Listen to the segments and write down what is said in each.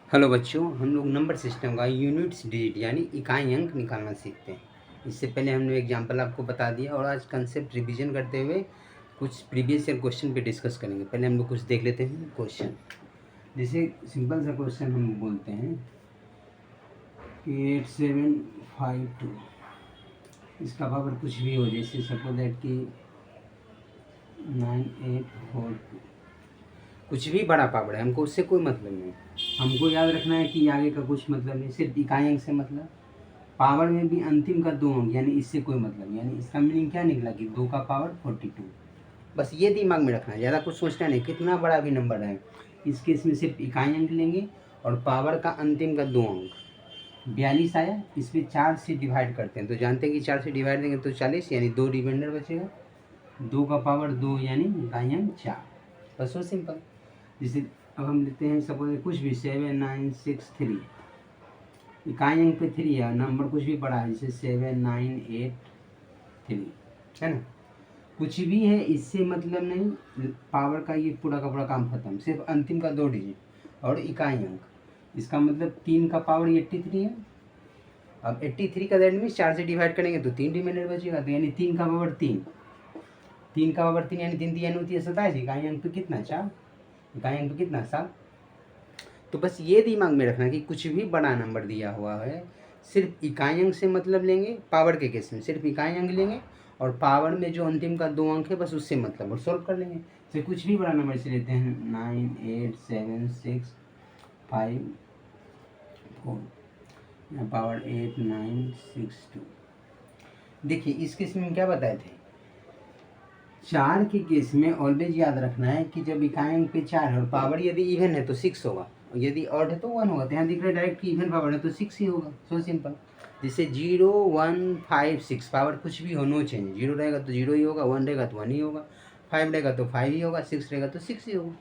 Hello बच्चों, हम लोग नंबर सिस्टम का यूनिट्स डिजिट यानी इकाई अंक निकालना सीखते हैं। इससे पहले हमने एग्जांपल आपको बता दिया और आज कंसेप्ट रिवीजन करते हुए कुछ प्रीवियस ईयर क्वेश्चन पे डिस्कस करेंगे। पहले हम लोग कुछ देख लेते हैं क्वेश्चन। जैसे सिंपल सा क्वेश्चन हम बोलते हैं कि 8752, इसका पावर कुछ भी हो, जैसे सपोज दैट कि 9842, कुछ भी बड़ा पावर है, हमको उससे कोई मतलब नहीं। हमको याद रखना है कि आगे का कुछ मतलब नहीं, सिर्फ इकाई अंक से मतलब। पावर में भी अंतिम का 2 अंक, यानी इससे कोई मतलब, यानी इसका मीनिंग क्या निकला कि 2 का पावर 42। बस ये दिमाग में रखना है, ज़्यादा कुछ सोचना नहीं। कितना बड़ा भी नंबर है, इस केस में सिर्फ इकाई अंक लेंगे और पावर का अंतिम का 2 अंक। 42 आया, इसमें 4 से डिवाइड करते हैं तो जानते हैं कि 4 से डिवाइड देंगे तो 40, यानी 2 रिमाइंडर बचेगा। 2 का पावर 2 यानी इकाई अंक 4। बस वो सिंपल। जैसे अब हम लेते हैं सपोज कुछ भी 7963, इकाई अंक पे 3 है, नंबर कुछ भी बड़ा है, जैसे 7983, है ना। कुछ भी है, इससे मतलब नहीं, पावर का ये पूरा का पूरा काम खत्म। सिर्फ अंतिम का 2 डिजिट और इकाई अंक, इसका मतलब 3 का पावर 83 है। अब 83 का दैट मीन्स 4 से डिवाइड करेंगे तो 3 रिमाइंडर बचेगा, तो यानी 3 का पावर 3, 3 का पावर 3 यानी 3 3 होती है 27। इकाई अंक पे कितना 4, इकाई अंक पे कितना 7। तो बस ये दिमाग में रखना कि कुछ भी बड़ा नंबर दिया हुआ है, सिर्फ इकाई अंक से मतलब लेंगे। पावर के केस में सिर्फ इकाई अंक लेंगे और पावर में जो अंतिम का 2 अंक है बस उससे मतलब, और सॉल्व कर लेंगे। तो कुछ भी बड़ा नंबर से लेते हैं 98765 4, यहाँ पावर 8962। देखिए इस केस में हम क्या बताए थे, 4 के केस में ऑलवेज याद रखना है कि जब इकाई अंक पे 4 है और पावर यदि इवन है तो 6 होगा, और यदि ऑड है तो 1 होगा। तो यहाँ दिख रहा है डायरेक्ट कि इवन पावर है तो 6 ही होगा। So simple. जैसे 0156, पावर कुछ भी हो, नो चेंज। 0 रहेगा तो 0 ही होगा, 1 रहेगा तो 1 ही होगा, 5 रहेगा तो 5 ही होगा, 6 रहेगा तो 6 ही होगा।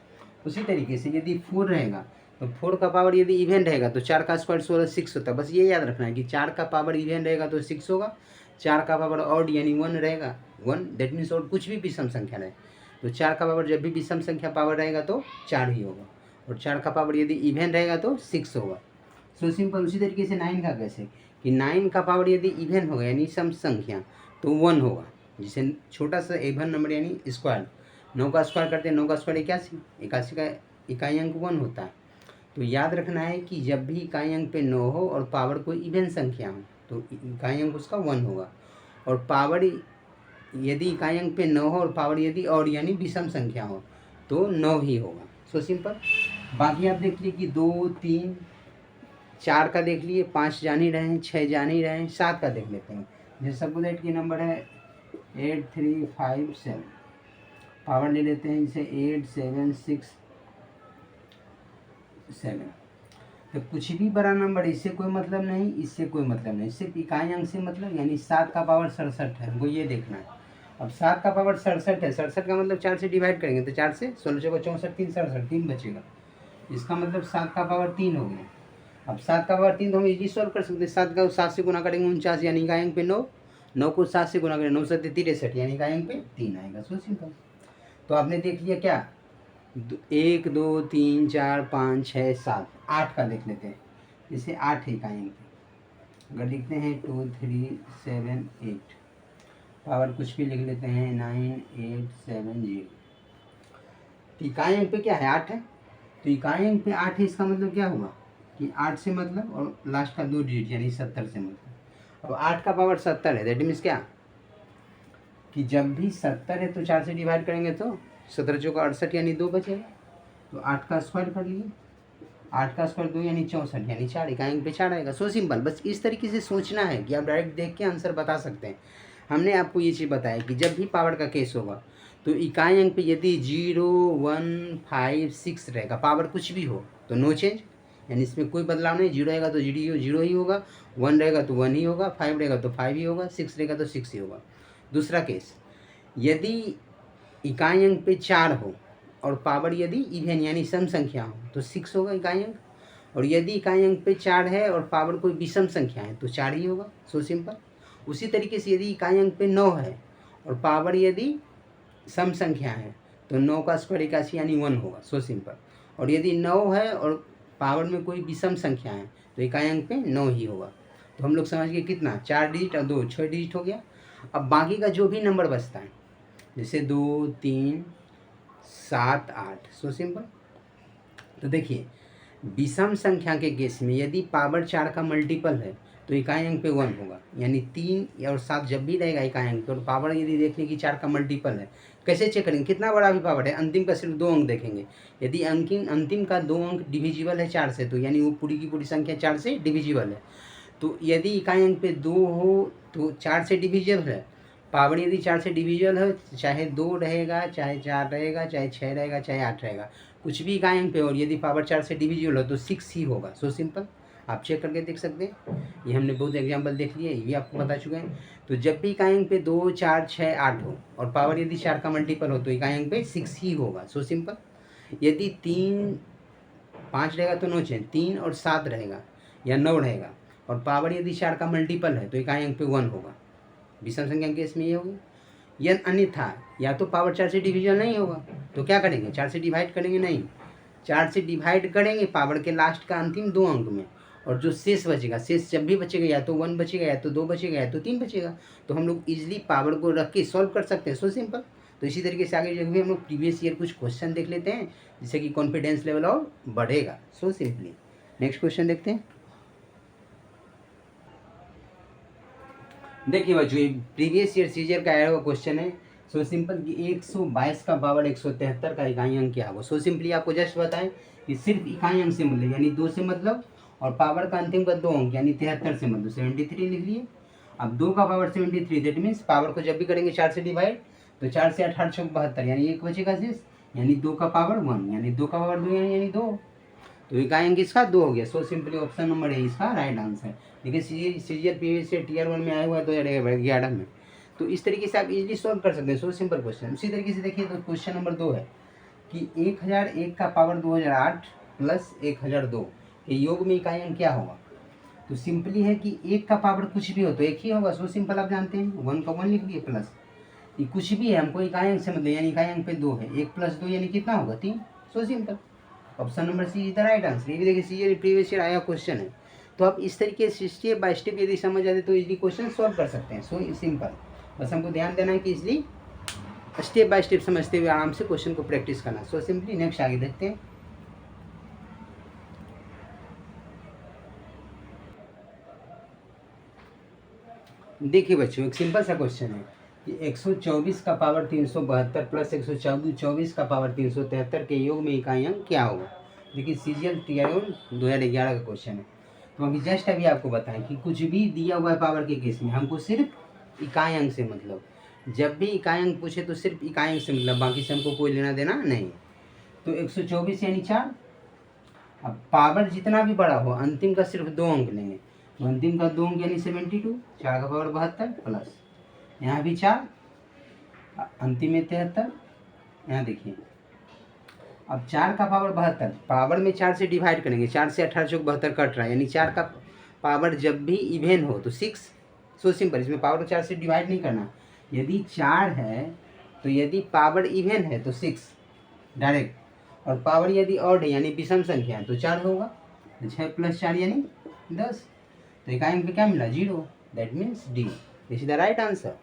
उसी तरीके से यदि 4 रहेगा तो 4 का पावर यदि इवन रहेगा तो 4 का स्क्वायर 16 6 होता है। बस ये याद रखना है कि 4 का पावर इवन रहेगा तो 6 होगा, 4 का पावर ऑड यानी 1 रहेगा, 1 दैट मीन्स ऑड कुछ भी विषम संख्या रहे तो 4 का पावर जब भी विषम संख्या पावर रहेगा तो 4 ही होगा, और 4 का पावर यदि इवन रहेगा तो 6 होगा। So simple. उसी तरीके से 9 का कैसे, कि 9 का पावर यदि इवन होगा यानी सम संख्या तो 1 होगा, जिसे छोटा सा इवन नंबर यानी स्क्वायर। 9 का स्क्वायर करते हैं, 9 का स्क्वायर 81, 81 का इकाई अंक 1 होता है। तो याद रखना है कि जब भी इकाई अंक पे 9 हो और पावर कोई इवन संख्या हो तो इकाई अंक उसका 1 होगा, और पावर यदि इकाई अंक पे 9 हो और पावर यदि और यानी विषम संख्या हो तो 9 ही होगा। So simple. बाकी आप देख लीजिए कि 2 3 4 का देख लिए, 5 जान ही रहे हैं, 6 जान ही रहे हैं, 7 का देख लेते हैं। जैसे सपोज दैट की नंबर है 8357, पावर ले लेते हैं जैसे 8767। तो कुछ भी बड़ा नंबर, इससे कोई मतलब नहीं, इससे कोई मतलब नहीं, सिर्फ इकाई अंक से मतलब, यानी 7 का पावर 67 है, हमको ये देखना है। अब 7 का पावर 67 है, 67 का मतलब 4 से डिवाइड करेंगे तो 4 से 16 को 64 3 67 3 बचेगा। इसका मतलब 7 का पावर 3 हो गया। अब 7 का पावर 3 तो हम इजी सॉल्व कर सकते हैं। 7 का 7 से गुना करेंगे 49, यानी इकाई अंक पे 9, 9 को 7 से गुना करेंगे 9 7 63, यानी इकाई अंक पे 3 आएगा। So simple. तो आपने देख लिया क्या, 1 2 3 4 5 6 7, 8 का देख लेते हैं। जैसे 8 है इकाई अंक पे, अगर लिखते हैं 2 3 7 8, पावर कुछ भी लिख लेते हैं 9870। तो इकाई अंक पे क्या है, 8 है। तो इकाई अंक पे 8 है, इसका मतलब क्या हुआ कि 8 से मतलब और लास्ट का 2 डिजिट यानी 70 से मतलब। अब 8 का पावर 70 है, दैट मीन्स क्या कि जब भी 70 है तो 4 से डिवाइड करेंगे तो 17 चौका 68 यानी 2 बचेगा। तो 8 का स्क्वायर कर लिए, 8 का स्क्वायर 2 यानी 64, यानी 4, इकाई अंक पे 4 आएगा। So simple. बस इस तरीके से सोचना है कि आप डायरेक्ट देख के आंसर बता सकते हैं। हमने आपको ये चीज़ बताया कि जब भी पावर का केस होगा तो इकाई अंक पे यदि 0 1 5 6 रहेगा, पावर कुछ भी हो तो नो चेंज, यानी इसमें कोई बदलाव नहीं। 0 रहेगा तो 0 ही होगा, 1 रहेगा तो 1 ही होगा, 5 रहेगा तो 5 ही होगा, 6 रहेगा तो 6 ही होगा। दूसरा केस, यदि इकाई अंक पे 4 हो और पावर यदि इवन यानी सम संख्या हो तो 6 होगा इकाई अंक, और यदि इकाई अंक पे 4 है और पावर कोई विषम संख्या है तो 4 ही होगा। So simple. उसी तरीके से यदि इकाई अंक पे 9 है और पावर यदि सम संख्या है तो 9 का स्क्वायर 81 यानी 1 होगा। So simple. और यदि 9 है और पावर में कोई विषम संख्या है तो इकाई अंक पे 9 ही होगा। तो हम लोग समझ गए कितना, 4 डिजिट और 2 6 डिजिट हो गया। अब बाकी का जो भी नंबर बचता है जैसे 2 3 7 8, सो सिंपल। तो देखिए विषम संख्या के केस में यदि पावर 4 का मल्टीपल है तो इकाई अंक पे 1 होगा, यानी 3 और 7 जब भी रहेगा इकाई अंक पे और पावर यदि देखने की 4 का मल्टीपल है, कैसे चेक करेंगे कितना बड़ा भी पावर है, अंतिम का सिर्फ 2 अंक देखेंगे। यदि अंतिम का 2 अंक डिविजिबल है 4 से तो यानी वो पूरी की पूरी संख्या 4 से डिविजिबल है। तो यदि इकाई अंक पे 2 हो तो 4 से डिविजिबल है, पावर यदि 4 से डिविजिबल है चाहे 2 रहेगा चाहे 4 रहेगा चाहे 6 रहेगा चाहे 8 रहेगा, कुछ भी इकाई अंक पे और यदि पावर 4 से डिविजिबल हो तो 6 ही होगा। सो सिंपल, आप चेक करके देख सकते हैं। ये हमने बहुत एग्जांपल देख लिए, ये भी आपको बता चुके हैं। तो जब भी इकाई अंक पे 2 4 6 8 हो और पावर यदि 4 का मल्टीपल हो तो इकाई अंक पे 6 ही होगा। So simple. यदि 3 5 रहेगा तो 9 6 3 और 7 रहेगा या 9 रहेगा और पावर यदि 4 का मल्टीपल है तो इकाई अंक पे 1 होगा। विषम संख्या के इसमें ये होगी। यदि अन्यथा या तो पावर 4 से डिविजन नहीं होगा तो क्या करेंगे, 4 से डिवाइड करेंगे, नहीं 4 से डिवाइड करेंगे पावर के लास्ट का अंतिम 2 अंक में, और जो शेष बचेगा, शेष जब भी बचेगा या तो 1 बचेगा या तो 2 बचेगा या तो 3 बचेगा, तो हम लोग इजीली पावर को रख के सॉल्व कर सकते हैं। So simple. तो इसी तरीके से आगे जो भी हम लोग प्रीवियस ईयर कुछ क्वेश्चन देख लेते हैं जिससे कि कॉन्फिडेंस लेवल और बढ़ेगा। सो सिंपली नेक्स्ट क्वेश्चन देखते हैं। देखिए बच्चों ये प्रीवियस ईयर सीजर का आया हुआ क्वेश्चन है। सो सिंपल कि 122 का पावर 173 का इकाई अंक क्या होगा। सो सिंपली आपको जस्ट बताएं कि सिर्फ इकाई अंक से मतलब यानी 2 से मतलब और पावर का अंतिम का 2 अंक यानी 73 से मतलब 73 लिख लिए। अब 2 का पावर 73, दैट मीन्स पावर को जब भी करेंगे 4 से डिवाइड तो 4 से 18 चौक 72 यानी 1 बचेगा शेष, यानी 2 का पावर 1 यानी 2 का पावर 2 यानी 2, तो इकाई अंक इसका 2 हो गया। सो सिंपली ऑप्शन नंबर है इसका राइट आंसर। देखिए सीजीएल पीवीएस से टीयर 1 में आया हुआ है 2011 में। तो इस तरीके से आप इजीली सॉल्व कर सकते हैं। So simple question. उसी तरीके से देखिए तो क्वेश्चन नंबर 2 है कि 1001 का पावर 2008 प्लस 1002 के योग में इकाई अंक क्या होगा। तो सिंपली है कि 1 का पावर कुछ भी हो तो 1 ही होगा। सो सिंपल आप जानते हैं 1 का 1 लिख दिए प्लस ये कुछ भी है हमको इकाई अंक से मतलब यानी इकाई अंक पे 2 है, 1 + 2 यानी कितना होगा 3। So simple option number C is the right answer. ये भी देखिए सी प्रीवियस ईयर आया क्वेश्चन है। तो आप इस तरीके से स्टेप बाय स्टेप यदि समझ जाते तो इजली क्वेश्चन सॉल्व कर सकते हैं। सो सिंपल, बस हमको ध्यान देना है कि इजली स्टेप बाय स्टेप समझते हुए आराम से क्वेश्चन को प्रैक्टिस करना। सो सिंपली नेक्स्ट आगे देखते हैं। देखिए बच्चों एक सिंपल सा क्वेश्चन है कि 124 का पावर 372 प्लस 124 का पावर 373 के योग में इकाई अंक क्या होगा। देखिए सीजीएल टीआर 2011 का क्वेश्चन है। तो अभी जस्ट अभी आपको बताएं कि कुछ भी दिया हुआ है पावर के केस में हमको सिर्फ इकाई अंक से मतलब, जब भी इकाई अंक पूछे तो सिर्फ इकाई अंक से मतलब, बाकी से हमको कोई लेना देना नहीं। तो 124 यानी 4। अब पावर जितना भी बड़ा हो अंतिम का सिर्फ 2 अंक लेंगे, तो अंतिम का 2 अंक यानी 72, 4 का पावर 72 प्लस यहाँ भी 4 अंतिम में 73। यहाँ देखिए अब 4 का पावर 72 पावर में 4 से डिवाइड करेंगे, 4 से 18 चौक 72 कट रहा है यानी 4 का पावर जब भी इवेन हो तो 6। सो सिंपल, इसमें पावर 4 से डिवाइड नहीं करना। यदि 4 है तो यदि पावर इवेन है तो 6 डायरेक्ट, और पावर यदि ऑड है यानी विषम संख्या है तो 4 होगा। 6 + 4 यानी 10। तो इकाई अंक पे क्या मिला 0, that means D this is the right answer.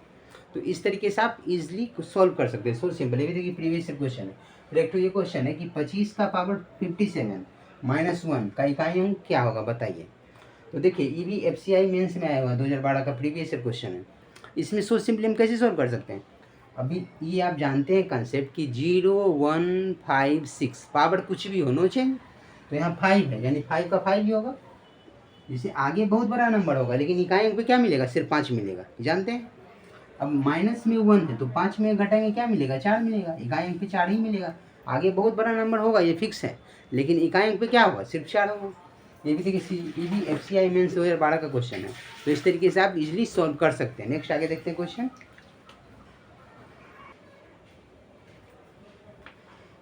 तो इस तरीके से आप इजीली सॉल्व कर सकते हैं। So simple. ये भी देखिए प्रीवियस क्वेश्चन है। फिर एक तो ये क्वेश्चन है कि 25 का पावर 57 - 1 का इकाई अंक क्या होगा बताइए। तो देखिए ये भी FCI मेंस में आया हुआ 2012 का प्रीवियस क्वेश्चन है। इसमें सो सिंपली हम कैसे सॉल्व कर सकते हैं। अभी ये आप जानते हैं कंसेप्ट कि 0 1 5 6 पावर कुछ भी हो नो चेंज, तो यहाँ 5 है यानी 5 का 5 ही होगा। जैसे आगे बहुत बड़ा नंबर होगा लेकिन इकाई अंक पे क्या मिलेगा सिर्फ 5 मिलेगा, जानते हैं। अब माइनस में 1 है तो 5 में घटाएंगे क्या मिलेगा 4 मिलेगा, इकाई अंक पे 4 ही मिलेगा। आगे बहुत बड़ा नंबर होगा ये फिक्स है, लेकिन इकाई अंक पे क्या होगा सिर्फ 4 होगा। ये भी देखिए ये भी FCI मेंस 2012 का क्वेश्चन है। तो इस तरीके से आप इजीली सॉल्व कर सकते हैं। नेक्स्ट आगे देखते हैं क्वेश्चन।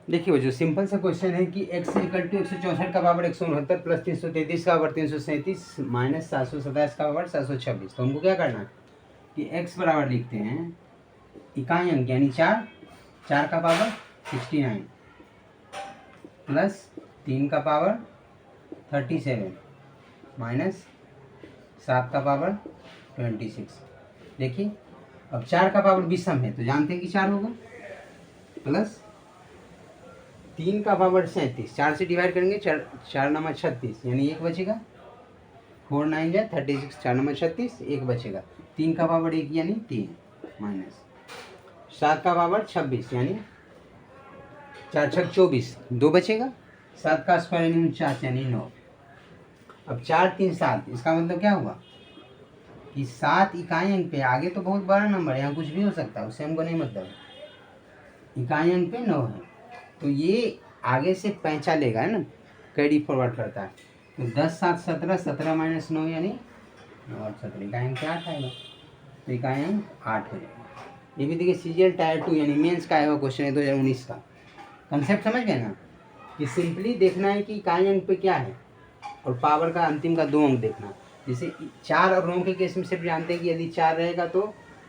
देखिए वो जो सिंपल सा क्वेश्चन है कि x = 164 का पावर 169 प्लस 333 का पावर 337 माइनस 727 का पावर 726। तो हमको क्या करना है कि x बराबर लिखते हैं इकाई अंक यानी 4, 4 का पावर 69 प्लस 3 का पावर 37 माइनस 7 का पावर 26। देखिए अब 4 का पावर विषम है तो जानते हैं कि 4 होगा, प्लस 3 का पावर 37, 4 से डिवाइड करेंगे 4 नंबर 36 यानी 1 बचेगा, 4 9 जा 36, 4 नंबर 36, 1 बचेगा। 3 का पावर 1 यानी 3 माइनस 7 का पावर 26 यानी 4 छक 24, 2 बचेगा। 7 का स्क्वायर यानी 49 यानी 9। अब 4 3 7, इसका मतलब क्या हुआ कि 7 इकाई अंक पे, आगे तो बहुत बड़ा नंबर है, यहाँ कुछ भी हो सकता है, उससे हमको नहीं मतलब है। इकाई अंक पे 9 है तो ये आगे से पैंचा लेगा, है ना, कैरी फॉरवर्ड करता है। तो 10 7 17, 17 माइनस 9 यानी 9 और 17, इकाई अंक 8 आएगा, तो इकाई अंक 8 हो जाएगा। ये भी देखिए सीजीएल टायर 2 यानी मेंस का आया हुआ क्वेश्चन है 2019 का। कंसेप्ट समझ गए ना, कि सिंपली देखना है कि इकाई अंक पे क्या है और पावर का अंतिम का 2 अंक देखना। जैसे 4 और 9 के केस में सिर्फ जानते हैं कि यदि 4 रहेगा तो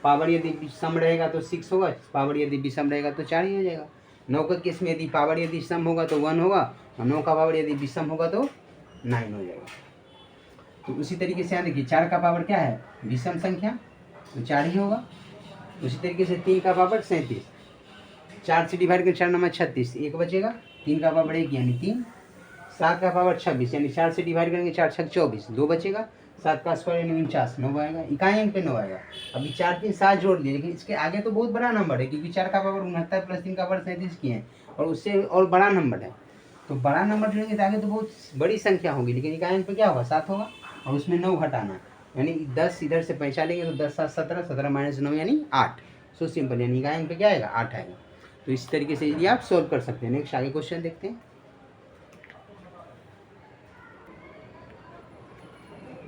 पावर यदि विषम रहेगा तो 6 होगा, पावर यदि विषम रहेगा तो 4 ही हो जाएगा। 9 के केस में यदि पावर यदि सम होगा तो 1 होगा और 9 का पावर यदि विषम होगा तो 9 हो जाएगा। तो उसी तरीके से यहाँ देखिए 4 का पावर क्या है, विषम संख्या, तो 4 ही होगा। उसी तरीके से 3 का पावर 37, 4 से डिवाइड कर 4 नंबर 36, 1 बचेगा। 3 का पावर 1 यानी 3। 7 का पावर 26 यानी 4 से डिवाइड करेंगे 4 छक 24, 2 बचेगा। 7 का स्क्वायर यानी 49, 9 आएगा, इकाई अंक पे 9 आएगा। अभी 4 3 7 जोड़ दिए, लेकिन इसके आगे तो बहुत बड़ा नंबर है क्योंकि 4 का पावर 69 प्लस 3 का पावर 37 किए हैं और उससे और बड़ा नंबर है। तो बड़ा नंबर जोड़ेंगे तो आगे तो बहुत बड़ी संख्या होगी, लेकिन इकाई अंक पे क्या होगा, 7 होगा और उसमें 9 घटाना, यानी 10 इधर से पैंचा लेंगे तो 10 7 17, 17 माइनस 9 यानी 8। सो सिंपल, यानी इकाई अंक पे क्या आएगा, 8 आएगा। तो इस तरीके से ये आप सोल्व कर सकते हैं। नेक्स्ट आगे क्वेश्चन देखते हैं।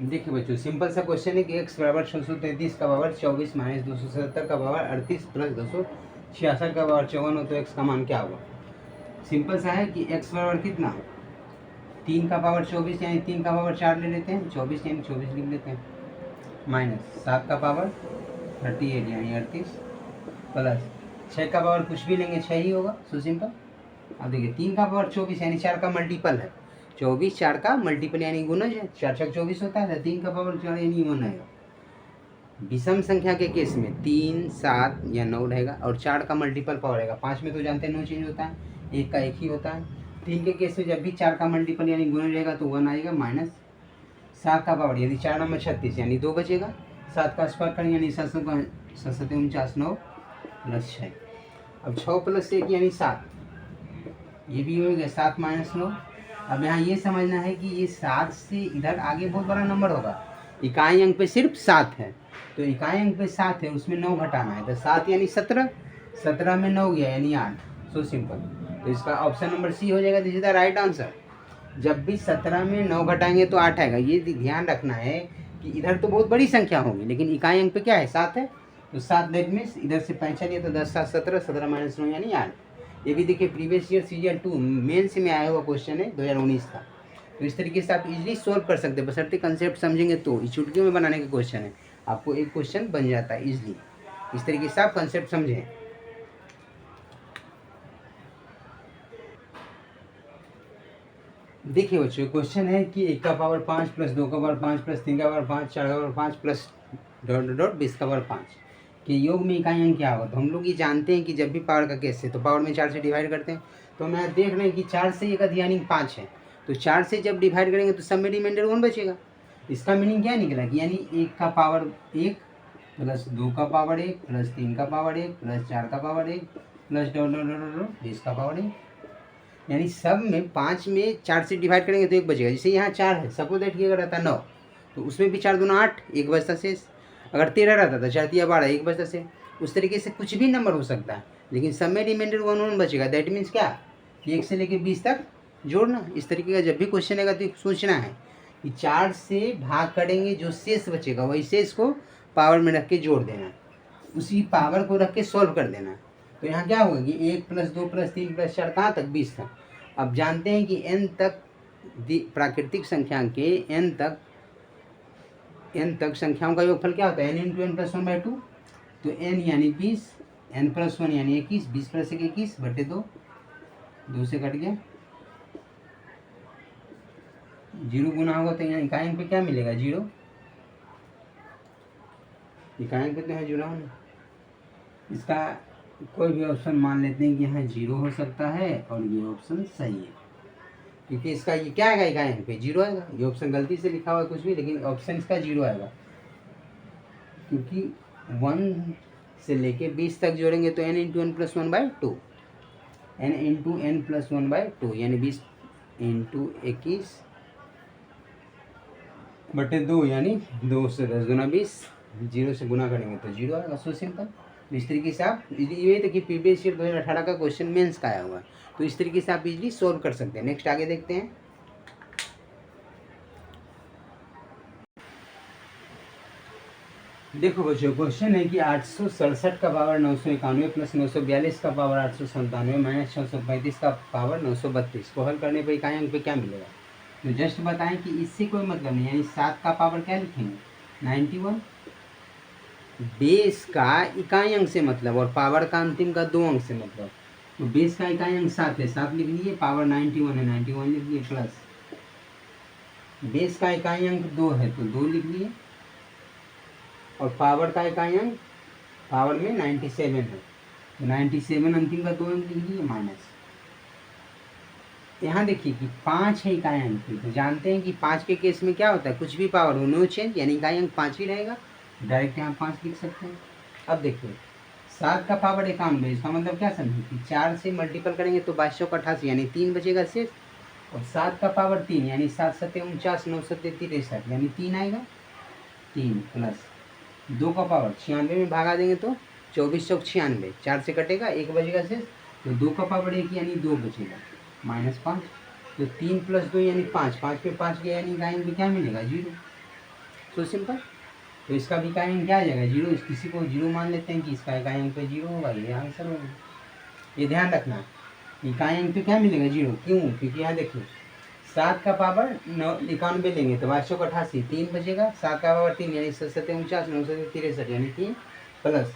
देखिए बच्चों, सिंपल सा क्वेश्चन है कि x बराबर 633 का पावर 24 माइनस 277 का पावर 38 प्लस 266 का पावर 54 हो तो x का मान क्या होगा। सिंपल सा है कि x बराबर कितना, 3 का पावर 24 यानी 3 का पावर 4 ले लेते हैं, 24 यानी 24 लिख लेते हैं, माइनस 7 का पावर 38 यानी 38 प्लस 6 का पावर कुछ भी लेंगे 6 ही होगा, सो सिंपल। अब देखिए 3 का पावर 24 यानी 4 का मल्टीपल है, 24 4 का मल्टीपल यानी गुणज है, 4 छक 24 होता है, 3 का पावर 4 यानी 1 आएगा। विषम संख्या के केस में 3 7 या 9 रहेगा और 4 का मल्टीपल पावर रहेगा। 5 में तो जानते हैं 9 चेंज होता है, 1 का 1 ही होता है। 3 के केस में जब भी 4 का मल्टीपल यानी गुणज रहेगा तो 1 आएगा, माइनस 7 का पावर यदि 4 नंबर 36 यानी 2 बचेगा। 7 का स्क्वायर करें यानी 7 49 9 प्लस 6। अब 6 प्लस 1 यानी 7, ये भी हो गया 7 माइनस 9। अब यहाँ ये समझना है कि ये 7 से इधर आगे बहुत बड़ा नंबर होगा, इकाई अंक पे सिर्फ 7 है, तो इकाई अंक पे 7 है उसमें 9 घटाना है, तो 7 यानी 17, 17 में 9 गया यानी 8। सो सिंपल, तो इसका ऑप्शन नंबर सी हो जाएगा, this is the right answer. जब भी 17 में 9 घटाएंगे तो 8 आएगा। ये ध्यान रखना है कि इधर तो बहुत बड़ी संख्या होगी लेकिन इकाई अंक पे क्या है, 7 है, तो 7 दैट मीन्स इधर से पैंचा लिया तो 10 7 17, 17 माइनस 9 यानी 8। ये भी देखिए प्रीवियस ईयर सीजीएल 2 मेंस में आया हुआ क्वेश्चन है 2019 का। तो इस तरीके से आप इजीली सोल्व कर सकते हैं, बशर्ते कंसेप्ट समझेंगे तो। इस चुटकियों में बनाने का क्वेश्चन है, आपको एक क्वेश्चन बन जाता है इजीली। इस तरीके से आप कंसेप्ट समझें। देखिए बच्चों, क्वेश्चन है कि 1 का पावर 5 प्लस 2 का पावर 5 प्लस 3 का पावर 5 4 का पावर 5 प्लस डॉट डॉट 20 का पावर 5 के योग में इकाई अंक क्या होगा। तो हम लोग ये जानते हैं कि जब भी पावर का केस है तो पावर में 4 से डिवाइड करते हैं। तो मैं देख रहे हैं कि 4 से एक अधिक यानी 5 है, तो 4 से जब डिवाइड करेंगे तो सब में रिमाइंडर 1 बचेगा। इसका मीनिंग क्या निकला कि यानी 1 का पावर 1 प्लस 2 का पावर 1 प्लस 3 का पावर 1 प्लस 4 का power 1 plus dot dot dot dot 20 का पावर 1, यानी सब में 5 में 4 से डिवाइड करेंगे तो 1 बचेगा। जैसे यहाँ 4 है, सपोज दैट ये अगर रहता 9 तो उसमें भी 4 दूना 8, 1 बचता शेष। अगर 13 रहता था 4 तिया 12, 1 बचता शेष। उस तरीके से कुछ भी नंबर हो सकता है, लेकिन सब में रिमाइंडर 1 बचेगा। दैट मीन्स क्या कि 1 से लेकर 20 तक जोड़ना। इस तरीके का जब भी क्वेश्चन आएगा तो सोचना है कि 4 से भाग करेंगे, जो शेष बचेगा वही शेष को पावर में रख के जोड़ देना, उसी पावर को रख के सॉल्व कर देना। तो यहाँ क्या होगा कि 1 प्लस 2 प्लस 3 प्लस 4 कहाँ तक, 20 तक। अब जानते हैं कि n तक प्राकृतिक संख्या के n तक संख्याओं का योगफल क्या होता है, n इंटू एन प्लस 1/2। तो n यानी 20, n प्लस 1 यानी 21, 20 प्लस 1 21 बटे 2, 2 से कट गया, जीरो गुना होगा तो यहाँ इकाई अंक पे क्या मिलेगा? जीरो। इकाई अंक पे तो यहाँ जीरो है ना। इसका कोई भी ऑप्शन मान लेते हैं कि यहाँ जीरो हो सकता है और ये ऑप्शन सही है, क्योंकि इसका ये क्या आएगा? इकाई अंक पे जीरो आएगा। ये ऑप्शन गलती से लिखा हुआ है कुछ भी, लेकिन ऑप्शन इसका जीरो आएगा, क्योंकि 1 से लेके 20 तक जोड़ेंगे तो n into n plus 1/2, n into n plus 1/2 यानी 20 इंटू 21/2 यानी 2 से 10 गुना 20। जीरो से गुना करेंगे तो जीरो आएगा। So simple. इस तरीके से आप ये तो कि प्रीवियस ईयर 2018 का क्वेश्चन मेंस का आया हुआ है, तो इस तरीके से आप इजीली सॉल्व कर सकते हैं। नेक्स्ट आगे देखते हैं। देखो बच्चों, क्वेश्चन है कि 867 का पावर 991 प्लस 942 का पावर 897 माइनस 635 का पावर 932 को हल करने पर इकाई अंक पे क्या मिलेगा? तो जस्ट बताएं कि इससे कोई मतलब नहीं, यानी 7 का पावर क्या लिखेंगे? 91। बेस का इकाई अंक से मतलब और पावर का अंतिम का 2 अंक से मतलब, तो बेस का इकाई अंक 7 है, 7 लिख लिए, पावर 91 है, 91 लिख लिए, प्लस बेस का इकाई अंक 2 है तो 2 लिख लिए, और पावर का इकाई अंक पावर में 97 है तो 97 अंतिम का 2 अंक लिख लिए, माइनस। यहाँ देखिए कि 5 है इकाई अंक की, तो जानते हैं कि 5 के केस में क्या होता है? कुछ भी पावर हो, नो चेंज, यानी इकाई अंक 5 ही रहेगा, डायरेक्ट यहाँ 5 लिख सकते हैं। अब देखिए 7 का पावर 91, इसका मतलब क्या समझे कि 4 से मल्टीपल करेंगे तो 2288 यानी 3 बचेगा शेष, और 7 का पावर 3 यानी 7 सत्ते 49, 9 सत्ते 63 यानी 3 आएगा, 3 प्लस 2 का पावर 96 में भागा देंगे तो 24 चौक 96, 4 से कटेगा 1 बचेगा शेष, तो 2 का पावर 1 यानी 2 बचेगा, -5, तो 3 + 2 यानी 5, 5 पे 5 गया यानी इकाई अंक क्या मिलेगा? जीरो। So simple. तो इसका भी इकाई अंक क्या आ जाएगा? जीरो। किसी को जीरो मान लेते हैं कि इसका इकाई अंक पे जीरो होगा, ये आंसर होगा। ये ध्यान रखना, इकाई अंक पे क्या मिलेगा? जीरो। क्यों? क्योंकि यहाँ देखिए 7 का पावर 91 लेंगे तो 2288, 3 बचेगा, 7 का पावर 3 यानी 7 सत्ते 49, 9 सत्ते 63 यानी 3, प्लस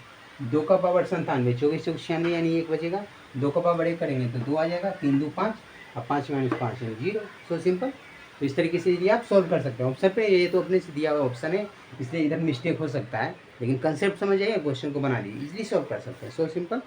2 का पावर 97, 24 चौक 96 यानी 1 बचेगा, 2 का पावर 1 करेंगे तो 2 आ जाएगा, 3 2 5 और 5 - 5 यानी जीरो। So simple. तो इस तरीके से ये आप सॉल्व कर सकते हो। ऑप्शन पे ये तो अपने से दिया हुआ ऑप्शन है, इसलिए इधर मिस्टेक हो सकता है, लेकिन कंसेप्ट समझ आइए, क्वेश्चन को बना लीजिए, इजीली सॉल्व कर सकते हैं। So simple.